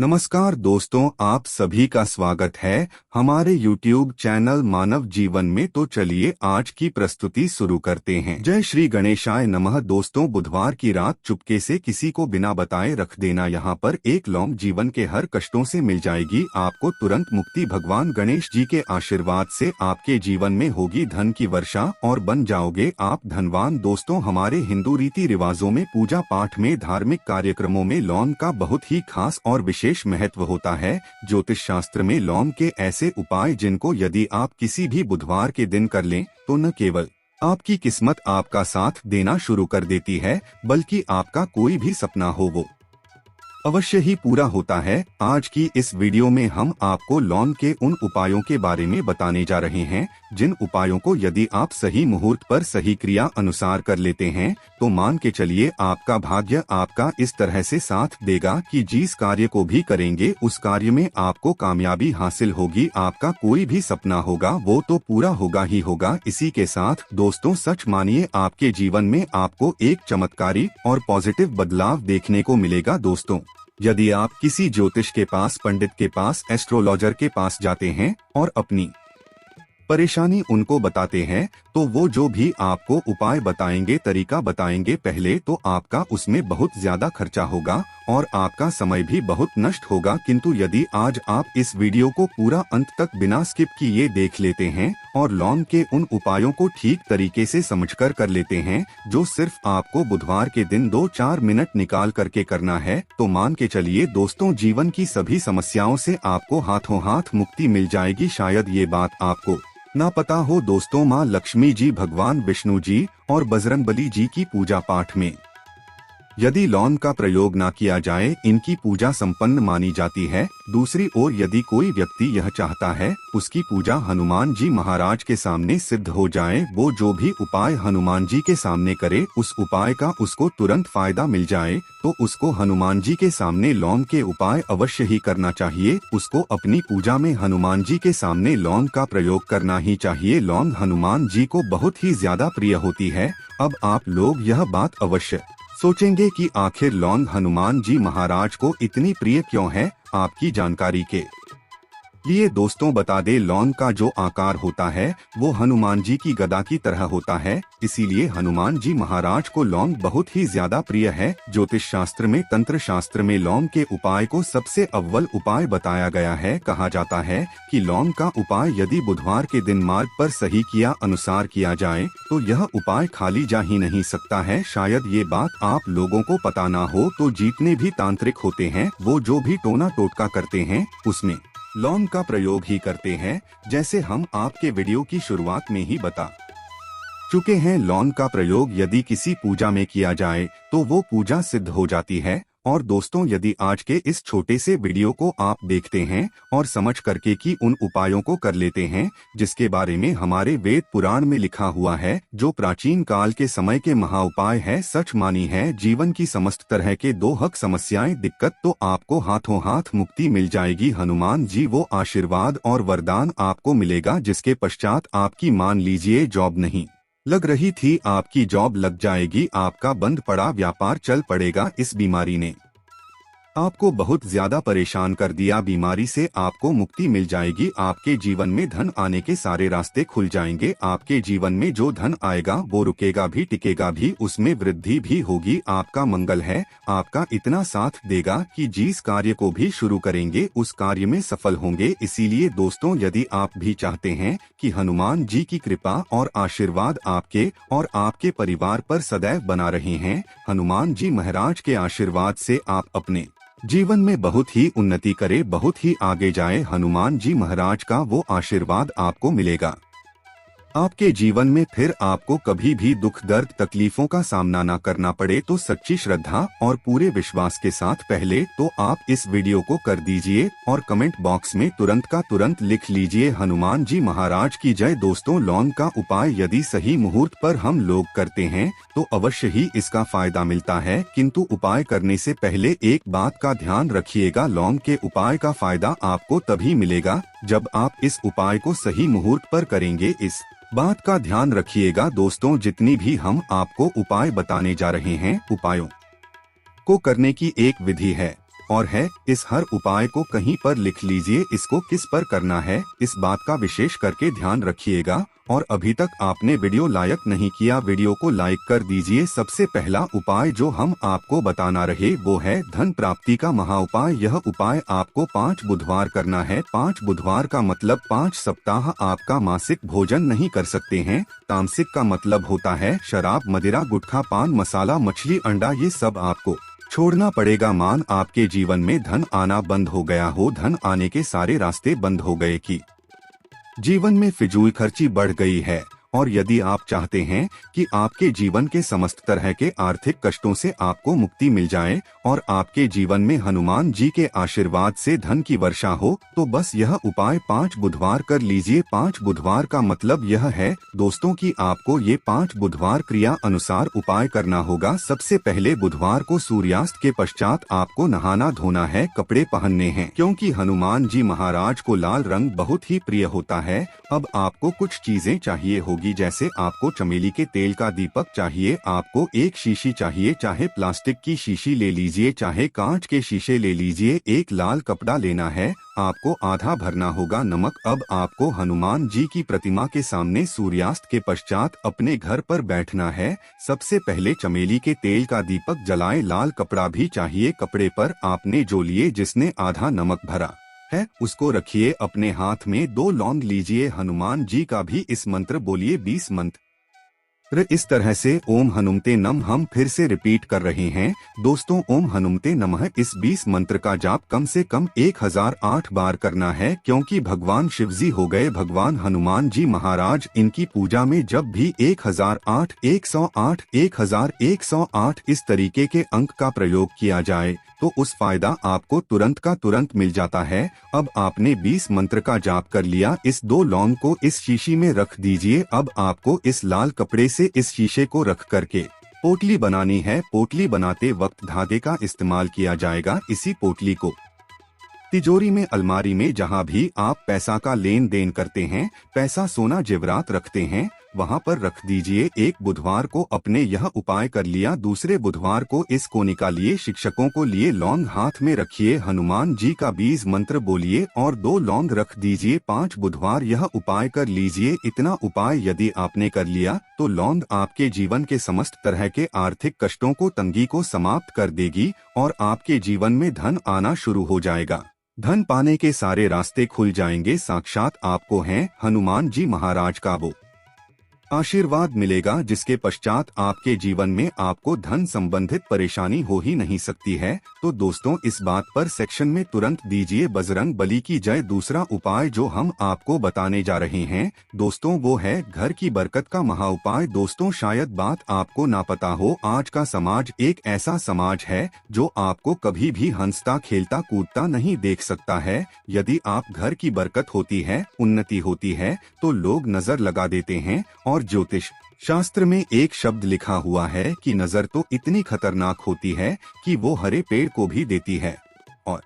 नमस्कार दोस्तों, आप सभी का स्वागत है हमारे YouTube चैनल मानव जीवन में। तो चलिए आज की प्रस्तुति शुरू करते हैं। जय श्री गणेशाय नमः। दोस्तों, बुधवार की रात चुपके से किसी को बिना बताए रख देना। यहाँ पर एक लौंग जीवन के हर कष्टों से मिल जाएगी आपको तुरंत मुक्ति। भगवान गणेश जी के आशीर्वाद से आपके जीवन में होगी धन की वर्षा और बन जाओगे आप धनवान। दोस्तों, हमारे हिंदू रीति रिवाजों में पूजा पाठ में धार्मिक कार्यक्रमों में लौंग का बहुत ही खास और विशेष महत्व होता है। ज्योतिष शास्त्र में लौंग के ऐसे उपाय जिनको यदि आप किसी भी बुधवार के दिन कर लें तो न केवल आपकी किस्मत आपका साथ देना शुरू कर देती है, बल्कि आपका कोई भी सपना हो वो अवश्य ही पूरा होता है। आज की इस वीडियो में हम आपको लौंग के उन उपायों के बारे में बताने जा रहे हैं जिन उपायों को यदि आप सही मुहूर्त पर सही क्रिया अनुसार कर लेते हैं तो मान के चलिए आपका भाग्य आपका इस तरह से साथ देगा कि जिस कार्य को भी करेंगे उस कार्य में आपको कामयाबी हासिल होगी। आपका कोई भी सपना होगा वो तो पूरा होगा ही होगा। इसी के साथ दोस्तों, सच मानिए आपके जीवन में आपको एक चमत्कारी और पॉजिटिव बदलाव देखने को मिलेगा। दोस्तों, यदि आप किसी ज्योतिष के पास, पंडित के पास, एस्ट्रोलॉजर के पास जाते हैं और अपनी परेशानी उनको बताते हैं तो वो जो भी आपको उपाय बताएंगे, तरीका बताएंगे, पहले तो आपका उसमें बहुत ज्यादा खर्चा होगा और आपका समय भी बहुत नष्ट होगा। किंतु यदि आज आप इस वीडियो को पूरा अंत तक बिना स्किप किए देख लेते हैं और लौंग के उन उपायों को ठीक तरीके से समझकर कर लेते हैं जो सिर्फ आपको बुधवार के दिन 2-4 मिनट निकाल करके करना है, तो मान के चलिए दोस्तों, जीवन की सभी समस्याओं से आपको हाथों हाथ मुक्ति मिल जाएगी। शायद ये बात आपको ना पता हो दोस्तों, माँ लक्ष्मी जी, भगवान विष्णु जी और बजरंगबली जी की पूजा पाठ में यदि लौंग का प्रयोग ना किया जाए इनकी पूजा संपन्न मानी जाती है। दूसरी ओर यदि कोई व्यक्ति यह चाहता है उसकी पूजा हनुमान जी महाराज के सामने सिद्ध हो जाए, वो जो भी उपाय हनुमान जी के सामने करे उस उपाय का उसको तुरंत फायदा मिल जाए, तो उसको हनुमान जी के सामने लौंग के उपाय अवश्य ही करना चाहिए। उसको अपनी पूजा में हनुमान जी के सामने लौंग का प्रयोग करना ही चाहिए। लौंग हनुमान जी को बहुत ही ज्यादा प्रिय होती है। अब आप लोग यह बात अवश्य सोचेंगे कि आखिर लौंग हनुमान जी महाराज को इतनी प्रिय क्यों है। आपकी जानकारी के लिए दोस्तों बता दे, लौंग का जो आकार होता है वो हनुमान जी की गदा की तरह होता है, इसीलिए हनुमान जी महाराज को लौंग बहुत ही ज्यादा प्रिय है। ज्योतिष शास्त्र में, तंत्र शास्त्र में लौंग के उपाय को सबसे अव्वल उपाय बताया गया है। कहा जाता है कि लौंग का उपाय यदि बुधवार के दिन मार्ग पर सही किया अनुसार किया जाए तो यह उपाय खाली जा ही नहीं सकता है। शायद ये बात आप लोगों को पता ना हो, तो जितने भी तांत्रिक होते हैं वो जो भी टोना टोटका करते हैं उसमें लौंग का प्रयोग ही करते हैं। जैसे हम आपके वीडियो की शुरुआत में ही बता चुके हैं, लौंग का प्रयोग यदि किसी पूजा में किया जाए तो वो पूजा सिद्ध हो जाती है। और दोस्तों, यदि आज के इस छोटे से वीडियो को आप देखते हैं और समझ करके कि उन उपायों को कर लेते हैं जिसके बारे में हमारे वेद पुराण में लिखा हुआ है, जो प्राचीन काल के समय के महा उपाय है, सच मानी है जीवन की समस्त तरह के दोहक समस्याएं, दिक्कत, तो आपको हाथों हाथ मुक्ति मिल जाएगी। हनुमान जी वो आशीर्वाद और वरदान आपको मिलेगा जिसके पश्चात आपकी, मान लीजिए, जॉब नहीं लग रही थी, आपकी जॉब लग जाएगी। आपका बंद पड़ा व्यापार चल पड़ेगा। इस बीमारी ने आपको बहुत ज्यादा परेशान कर दिया, बीमारी से आपको मुक्ति मिल जाएगी। आपके जीवन में धन आने के सारे रास्ते खुल जाएंगे। आपके जीवन में जो धन आएगा वो रुकेगा भी, टिकेगा भी, उसमें वृद्धि भी होगी। आपका मंगल है, आपका इतना साथ देगा कि जिस कार्य को भी शुरू करेंगे उस कार्य में सफल होंगे। इसीलिए दोस्तों, यदि आप भी चाहते हैं कि हनुमान जी की कृपा और आशीर्वाद आपके और आपके परिवार पर सदैव बना रहे हैं, हनुमान जी महाराज के आशीर्वाद से आप अपने जीवन में बहुत ही उन्नति करे, बहुत ही आगे जाए, हनुमान जी महाराज का वो आशीर्वाद आपको मिलेगा। आपके जीवन में फिर आपको कभी भी दुख, दर्द, तकलीफों का सामना ना करना पड़े। तो सच्ची श्रद्धा और पूरे विश्वास के साथ पहले तो आप इस वीडियो को कर दीजिए और कमेंट बॉक्स में तुरंत का तुरंत लिख लीजिए, हनुमान जी महाराज की जय। दोस्तों, लौंग का उपाय यदि सही मुहूर्त पर हम लोग करते हैं तो अवश्य ही इसका फायदा मिलता है। किंतु उपाय करने से पहले एक बात का ध्यान रखिएगा, लौंग के उपाय का फायदा आपको तभी मिलेगा जब आप इस उपाय को सही मुहूर्त पर करेंगे। इस बात का ध्यान रखिएगा दोस्तों, जितनी भी हम आपको उपाय बताने जा रहे हैं, उपायों को करने की एक विधि है। और है। इस हर उपाय को कहीं पर लिख लीजिए, इसको किस पर करना है इस बात का विशेष करके ध्यान रखिएगा। और अभी तक आपने वीडियो लाइक नहीं किया, वीडियो को लाइक कर दीजिए। सबसे पहला उपाय जो हम आपको बताना रहे वो है धन प्राप्ति का महा उपाय। यह उपाय आपको 5 बुधवार करना है। 5 बुधवार का मतलब 5 सप्ताह आपका मासिक भोजन नहीं कर सकते हैं। तामसिक का मतलब होता है शराब, मदिरा, गुटखा, पान मसाला, मछली, अंडा, ये सब आपको छोड़ना पड़ेगा। मान आपके जीवन में धन आना बंद हो गया हो, धन आने के सारे रास्ते बंद हो गए कि जीवन में फिजूल खर्ची बढ़ गई है, और यदि आप चाहते हैं कि आपके जीवन के समस्त तरह के आर्थिक कष्टों से आपको मुक्ति मिल जाए और आपके जीवन में हनुमान जी के आशीर्वाद से धन की वर्षा हो, तो बस यह उपाय 5 बुधवार कर लीजिए। 5 बुधवार का मतलब यह है दोस्तों कि आपको ये 5 बुधवार क्रिया अनुसार उपाय करना होगा। सबसे पहले बुधवार को सूर्यास्त के पश्चात आपको नहाना धोना है, कपड़े पहनने हैं, क्योंकि हनुमान जी महाराज को लाल रंग बहुत ही प्रिय होता है। अब आपको कुछ चीजें चाहिए होगी, जैसे आपको चमेली के तेल का दीपक चाहिए, आपको एक शीशी चाहिए, चाहे प्लास्टिक की शीशी ले लीजिए, चाहे कांच के शीशे ले लीजिए। एक लाल कपड़ा लेना है, आपको आधा भरना होगा नमक। अब आपको हनुमान जी की प्रतिमा के सामने सूर्यास्त के पश्चात अपने घर पर बैठना है। सबसे पहले चमेली के तेल का दीपक जलाएं, लाल कपड़ा भी चाहिए। कपड़े पर आपने जो लिए जिसने आधा नमक भरा है उसको रखिए। अपने हाथ में 2 लौंग लीजिए। हनुमान जी का भी इस मंत्र बोलिए 20 मंत्र। इस तरह से ओम हनुमते नमः हम फिर से रिपीट कर रहे हैं दोस्तों, ओम हनुमते नमः। इस 20 मंत्र का जाप कम से कम 1008 बार करना है, क्योंकि भगवान शिवजी हो गए भगवान हनुमान जी महाराज। इनकी पूजा में जब भी 1008, 108, 1108 इस तरीके के अंक का प्रयोग किया जाए तो उस फायदा आपको तुरंत का तुरंत मिल जाता है। अब आपने 20 मंत्र का जाप कर लिया, इस 2 लौंग को इस शीशी में रख दीजिए। अब आपको इस लाल कपड़े से इस शीशे को रख करके पोटली बनानी है। पोटली बनाते वक्त धागे का इस्तेमाल किया जाएगा। इसी पोटली को तिजोरी में, अलमारी में, जहां भी आप पैसा का लेन देन करते हैं, पैसा, सोना, जेवरात रखते हैं, वहां पर रख दीजिए। एक बुधवार को अपने यह उपाय कर लिया, दूसरे बुधवार को इसको निकालिए, शिक्षकों को लिए लौंग हाथ में रखिए, हनुमान जी का 20 मंत्र बोलिए और 2 लौंग रख दीजिए। 5 बुधवार यह उपाय कर लीजिए। इतना उपाय यदि आपने कर लिया तो लौंग आपके जीवन के समस्त तरह के आर्थिक कष्टों को, तंगी को समाप्त कर देगी और आपके जीवन में धन आना शुरू हो जाएगा। धन पाने के सारे रास्ते खुल जाएंगे। साक्षात आपको हैं हनुमान जी महाराज का वो आशीर्वाद मिलेगा जिसके पश्चात आपके जीवन में आपको धन संबंधित परेशानी हो ही नहीं सकती है। तो दोस्तों इस बात पर सेक्शन में तुरंत दीजिए बजरंग बली की जय। दूसरा उपाय जो हम आपको बताने जा रहे हैं दोस्तों वो है घर की बरकत का महा उपाय। दोस्तों शायद बात आपको ना पता हो, आज का समाज एक ऐसा समाज है जो आपको कभी भी हंसता खेलता कूदता नहीं देख सकता है। यदि आप घर की बरकत होती है, उन्नति होती है तो लोग नजर लगा देते हैं। और ज्योतिष शास्त्र में एक शब्द लिखा हुआ है कि नजर तो इतनी खतरनाक होती है कि वो हरे पेड़ को भी देती है। और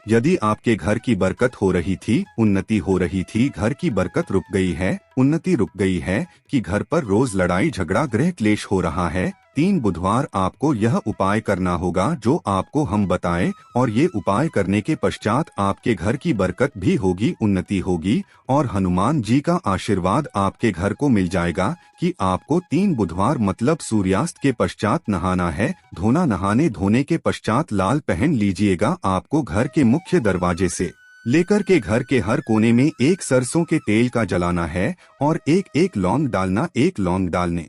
यदि आपके घर की बरकत हो रही थी, उन्नति हो रही थी, घर की बरकत रुक गई है, उन्नति रुक गई है, कि घर पर रोज लड़ाई झगड़ा गृह क्लेश हो रहा है, 3 बुधवार आपको यह उपाय करना होगा जो आपको हम बताएं। और ये उपाय करने के पश्चात आपके घर की बरकत भी होगी, उन्नति होगी और हनुमान जी का आशीर्वाद आपके घर को मिल जाएगा। कि आपको 3 बुधवार मतलब सूर्यास्त के पश्चात नहाना है, धोना, नहाने धोने के पश्चात लाल पहन लीजिएगा। आपको घर के मुख्य दरवाजे से लेकर के घर के हर कोने में एक सरसों के तेल का जलाना है और एक लौंग डालना। एक लौंग डालने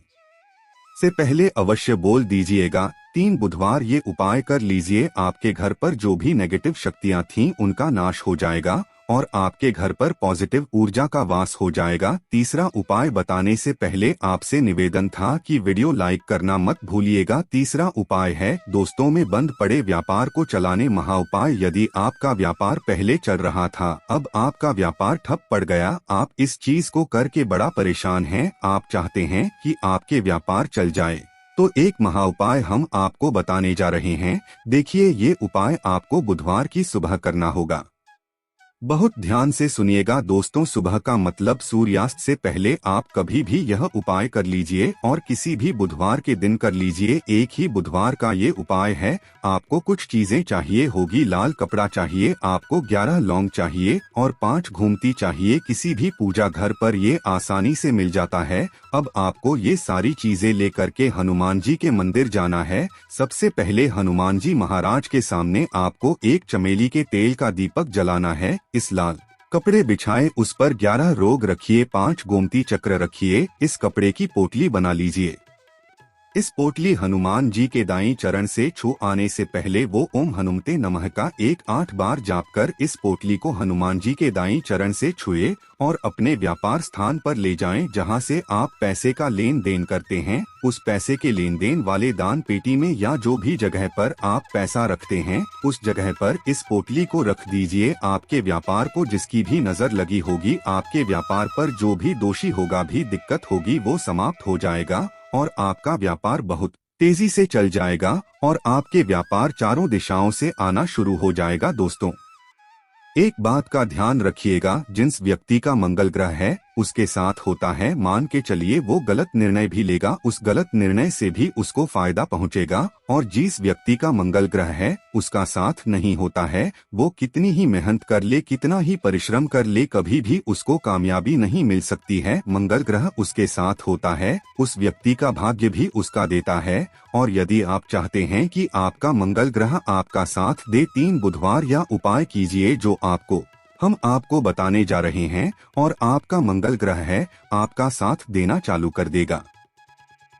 से पहले अवश्य बोल दीजिएगा 3 बुधवार ये उपाय कर लीजिए, आपके घर पर जो भी नेगेटिव शक्तियां थीं उनका नाश हो जाएगा और आपके घर पर पॉजिटिव ऊर्जा का वास हो जाएगा। तीसरा उपाय बताने से पहले आपसे निवेदन था कि वीडियो लाइक करना मत भूलिएगा। तीसरा उपाय है दोस्तों में बंद पड़े व्यापार को चलाने महा उपाय। यदि आपका व्यापार पहले चल रहा था, अब आपका व्यापार ठप पड़ गया, आप इस चीज को करके बड़ा परेशान हैं, आप चाहते हैं कि आपके व्यापार चल जाए, तो एक महा उपाय हम आपको बताने जा रहे हैं। देखिए ये उपाय आपको बुधवार की सुबह करना होगा। बहुत ध्यान से सुनिएगा दोस्तों, सुबह का मतलब सूर्यास्त से पहले आप कभी भी यह उपाय कर लीजिए और किसी भी बुधवार के दिन कर लीजिए। एक ही बुधवार का ये उपाय है। आपको कुछ चीजें चाहिए होगी, लाल कपड़ा चाहिए, आपको 11 लौंग चाहिए और 5 घूमती चाहिए। किसी भी पूजा घर पर ये आसानी से मिल जाता है। अब आपको ये सारी चीजें लेकर के हनुमान जी के मंदिर जाना है। सबसे पहले हनुमान जी महाराज के सामने आपको एक चमेली के तेल का दीपक जलाना है। इस लाल कपड़े बिछाए, उस पर 11 रोग रखिए, 5 गोमती चक्र रखिए। इस कपड़े की पोटली बना लीजिए। इस पोटली हनुमान जी के दाईं चरण से छू आने से पहले वो ओम हनुमते नमः का 8 बार जाप कर इस पोटली को हनुमान जी के दाईं चरण से छुए और अपने व्यापार स्थान पर ले जाएं, जहां से आप पैसे का लेन देन करते हैं। उस पैसे के लेन देन वाले दान पेटी में या जो भी जगह पर आप पैसा रखते हैं, उस जगह पर इस पोटली को रख दीजिए। आपके व्यापार को जिसकी भी नजर लगी होगी, आपके व्यापार पर जो भी दोषी होगा, भी दिक्कत होगी, वो समाप्त हो जाएगा और आपका व्यापार बहुत तेजी से चल जाएगा और आपके व्यापार चारों दिशाओं से आना शुरू हो जाएगा। दोस्तों, एक बात का ध्यान रखिएगा, जिस व्यक्ति का मंगल ग्रह है उसके साथ होता है, मान के चलिए वो गलत निर्णय भी लेगा, उस गलत निर्णय से भी उसको फायदा पहुंचेगा। और जिस व्यक्ति का मंगल ग्रह है उसका साथ नहीं होता है, वो कितनी ही मेहनत कर ले, कितना ही परिश्रम कर ले, कभी भी उसको कामयाबी नहीं मिल सकती है। मंगल ग्रह उसके साथ होता है, उस व्यक्ति का भाग्य भी उसका देता है। और यदि आप चाहते हैं कि आपका मंगल ग्रह आपका साथ दे, 3 बुधवार या उपाय कीजिए जो हम आपको बताने जा रहे हैं और आपका मंगल ग्रह है आपका साथ देना चालू कर देगा।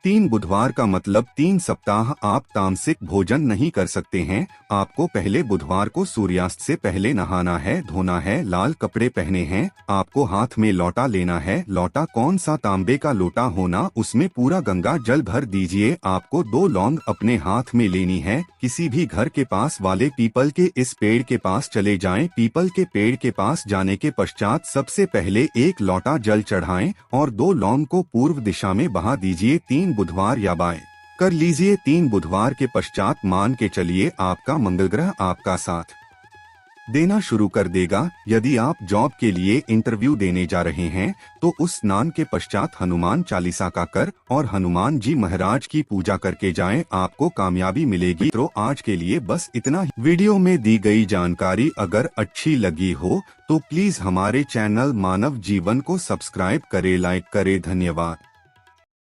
3 बुधवार का मतलब 3 सप्ताह आप तामसिक भोजन नहीं कर सकते हैं। आपको पहले बुधवार को सूर्यास्त से पहले नहाना है, धोना है, लाल कपड़े पहने हैं, आपको हाथ में लोटा लेना है। लोटा कौन सा, तांबे का लोटा होना, उसमें पूरा गंगा जल भर दीजिए। आपको 2 लौंग अपने हाथ में लेनी है। किसी भी घर के पास वाले पीपल के इस पेड़ के पास चले जाएं। पीपल के पेड़ के पास जाने के पश्चात सबसे पहले 1 लोटा जल चढ़ाएं और 2 लौंग को पूर्व दिशा में बहा दीजिए। 3 बुधवार या बाय कर लीजिए। 3 बुधवार के पश्चात मान के चलिए आपका मंगल ग्रह आपका साथ देना शुरू कर देगा। यदि आप जॉब के लिए इंटरव्यू देने जा रहे हैं तो उस स्नान के पश्चात हनुमान चालीसा का कर और हनुमान जी महाराज की पूजा करके जाएं, आपको कामयाबी मिलेगी। तो आज के लिए बस इतना ही। वीडियो में दी गई जानकारी अगर अच्छी लगी हो तो प्लीज हमारे चैनल मानव जीवन को सब्सक्राइब करे, लाइक करे। धन्यवाद।